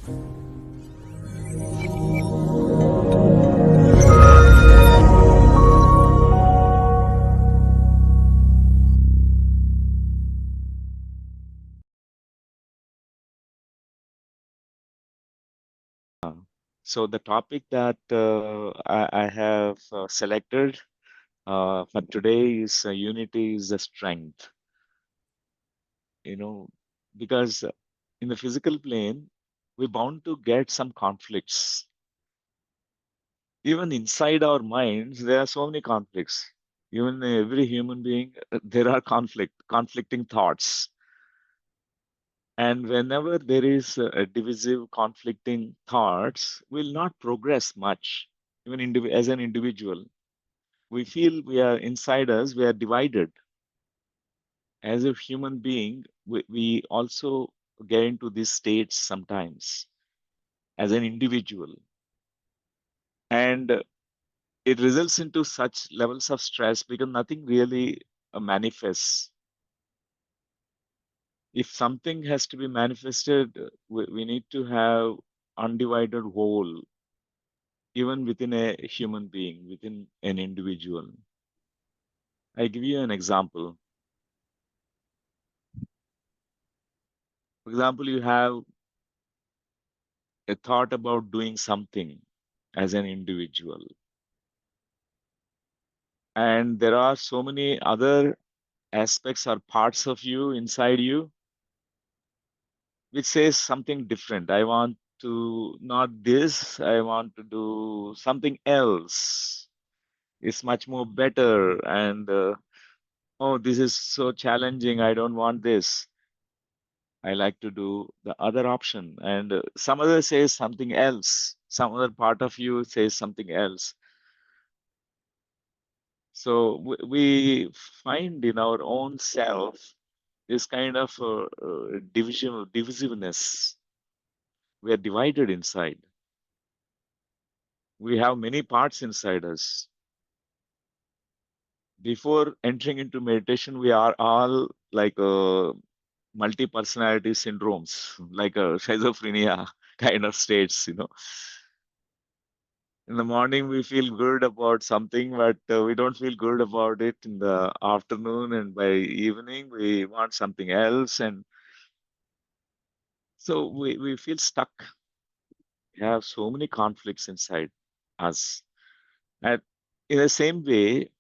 So the topic that I have selected for today is unity is the strength. You know, because in the physical plane, we're bound to get some conflicts. Even inside our minds, there are so many conflicts. Even every human being, there are conflicting thoughts. And whenever there is a divisive, conflicting thoughts, we'll not progress much, even as an individual. We feel we are inside us, we are divided. As a human being, we also get into these states sometimes as an individual. And it results into such levels of stress because nothing really manifests. If something has to be manifested, we need to have undivided whole, even within a human being, within an individual. I give you an example. For example, you have a thought about doing something as an individual. And there are so many other aspects or parts of you inside you which says something different. I want to not this, I want to do something else. It's much more better. And oh, this is so challenging. I don't want this. I like to do the other option. And some other says something else. Some other part of you says something else. So we find in our own self this kind of divisiveness. We are divided inside. We have many parts inside us. Before entering into meditation, we are all like multi-personality syndromes, like a schizophrenia kind of states, In the morning, we feel good about something, but we don't feel good about it in the afternoon, and by evening, we want something else. And so we feel stuck. We have so many conflicts inside us. And in the same way,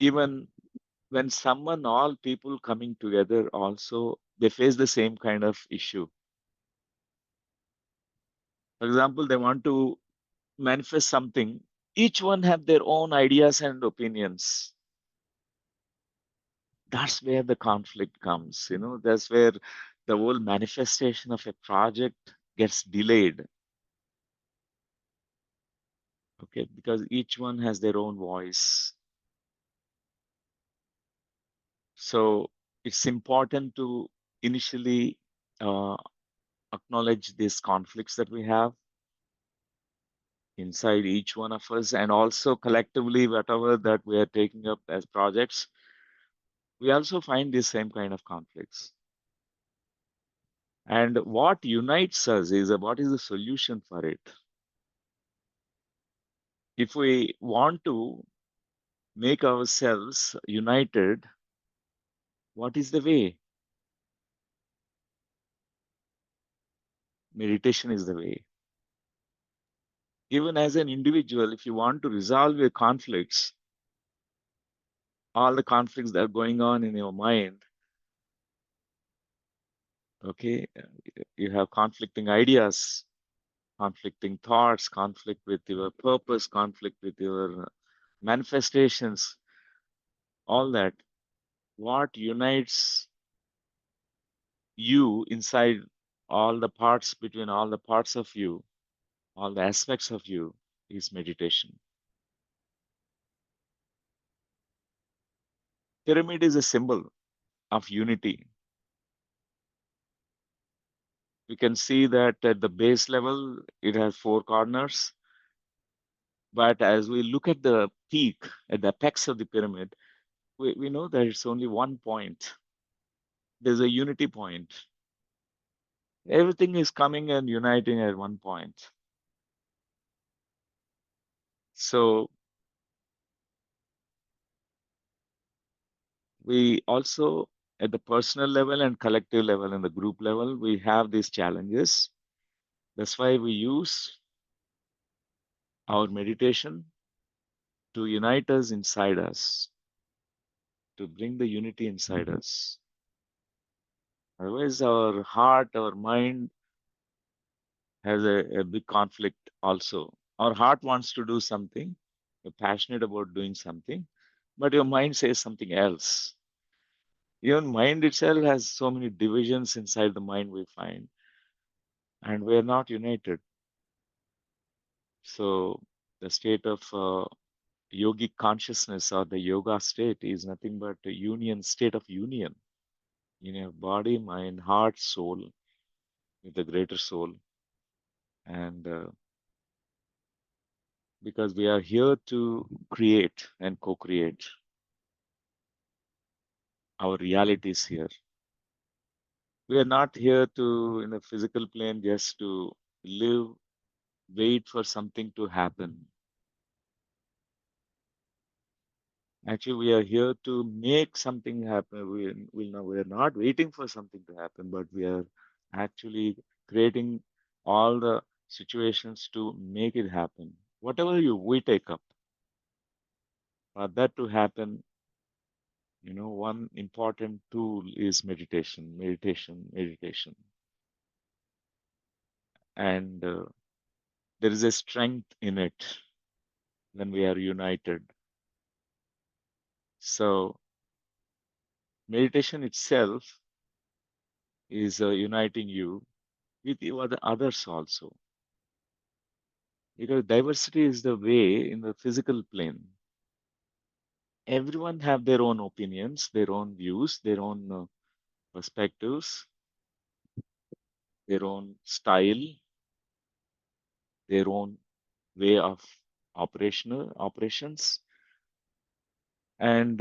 even when someone, all people coming together also, they face the same kind of issue. For example, they want to manifest something. Each one have their own ideas and opinions. That's where the conflict comes, that's where the whole manifestation of a project gets delayed. Okay, because each one has their own voice. So it's important to initially uh, acknowledge these conflicts that we have inside each one of us, and also collectively, whatever that we are taking up as projects, we also find these same kind of conflicts. And what unites us is what is the solution for it. If we want to make ourselves united, what is the way? Meditation is the way. Even as an individual, if you want to resolve your conflicts, all the conflicts that are going on in your mind, okay, you have conflicting ideas, conflicting thoughts, conflict with your purpose, conflict with your manifestations, all that. What unites you inside all the parts, between all the parts of you, all the aspects of you, is meditation. Pyramid is a symbol of unity. We can see that at the base level, it has four corners. But as we look at the peak, at the apex of the pyramid, we know that it's only one point. There's a unity point. Everything is coming and uniting at one point. So we also, at the personal level and collective level and the group level, we have these challenges. That's why we use our meditation to unite us inside us, to bring the unity inside us. Otherwise, our heart, our mind has a big conflict also. Our heart wants to do something, you're passionate about doing something, but your mind says something else. Even mind itself has so many divisions inside the mind we find, and we're not united. So the state of yogic consciousness or the yoga state is nothing but a union, state of union in your body, mind, heart, soul, with the greater soul. And because we are here to create and co-create our realities here. We are not here to, in the physical plane, just to live, wait for something to happen. Actually, we are here to make something happen. We are not waiting for something to happen, but we are actually creating all the situations to make it happen. Whatever we take up, for that to happen, one important tool is meditation, meditation, meditation. And there is a strength in it when we are united. So meditation itself is uniting you with others also. Because diversity is the way in the physical plane. Everyone have their own opinions, their own views, their own perspectives, their own style, their own way of operations. And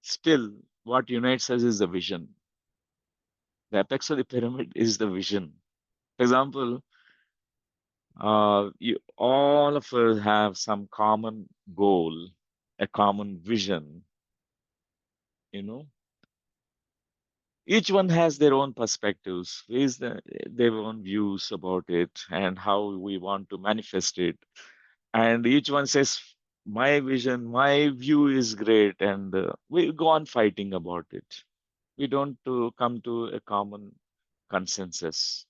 still, what unites us is the vision. The apex of the pyramid is the vision. For example, all of us have some common goal, a common vision, you know. Each one has their own perspectives, their own views about it, and how we want to manifest it. And each one says, "My vision, my view is great," and we go on fighting about it. We don't come to a common consensus.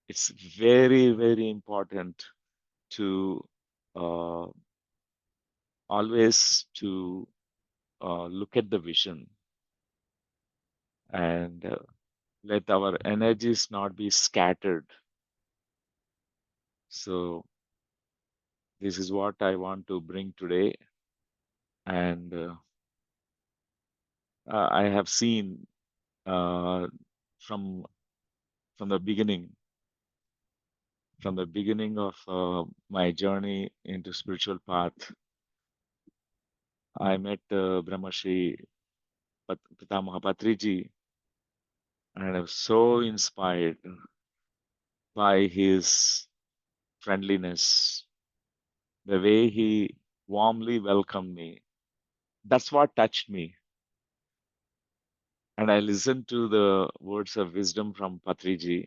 It's very, very important to uh, always to look at the vision and let our energies not be scattered. So this is what I want to bring today. And I have seen uh, from from the beginning, from the beginning of my journey into spiritual path, I met Brahmashri Pitamaha Patriji, and I was so inspired by his friendliness, the way he warmly welcomed me. That's what touched me. And I listened to the words of wisdom from Patriji,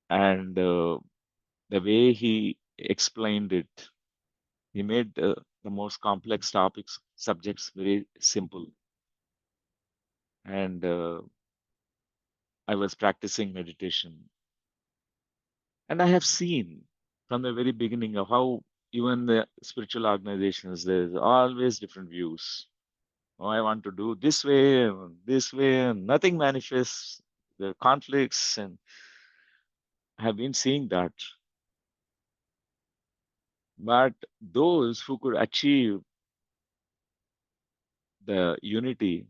and the way he explained it, he made the most complex topics, subjects very simple. And I was practicing meditation. And I have seen from the very beginning of how even the spiritual organizations, there's always different views. Oh, I want to do this way, and nothing manifests. The conflicts, and I have been seeing that. But those who could achieve the unity,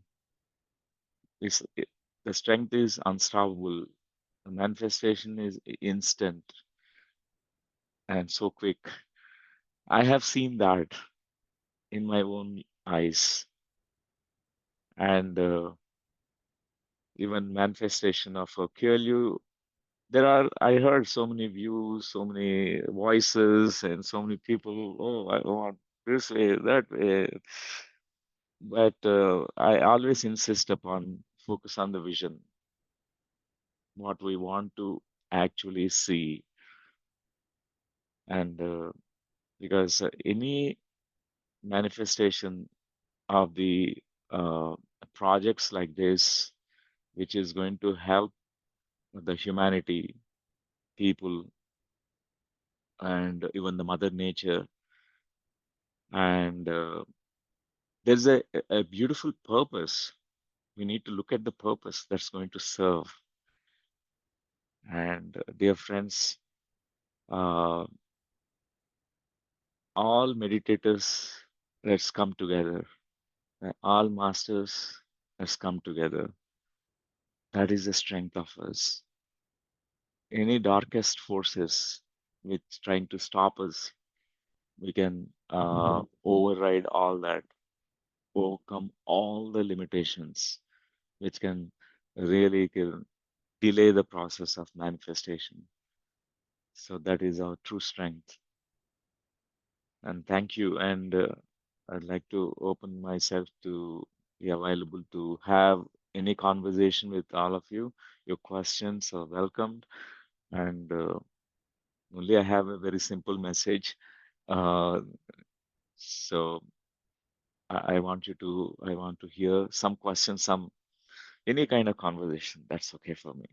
is the strength is unstoppable. The manifestation is instant and so quick. I have seen that in my own eyes, and even manifestation of a curlew. There are, I heard so many views, so many voices, and so many people, oh, I want this way, that way. But I always insist upon focus on the vision, what we want to actually see. And because any manifestation of the uh, projects like this, which is going to help the humanity, people, and even the mother nature, and there's a beautiful purpose. We need to look at the purpose that's going to serve. And dear friends, uh, all meditators, let's come together. All masters, let's come together. That is the strength of us. Any darkest forces which trying to stop us, we can override all that, overcome all the limitations, which can really delay the process of manifestation. So that is our true strength. And thank you. And I'd like to open myself to be available to have any conversation with all of you. Your questions are welcomed. And only I have a very simple message. Uh, so I want you to, I want to hear some questions, some any kind of conversation. That's okay for me.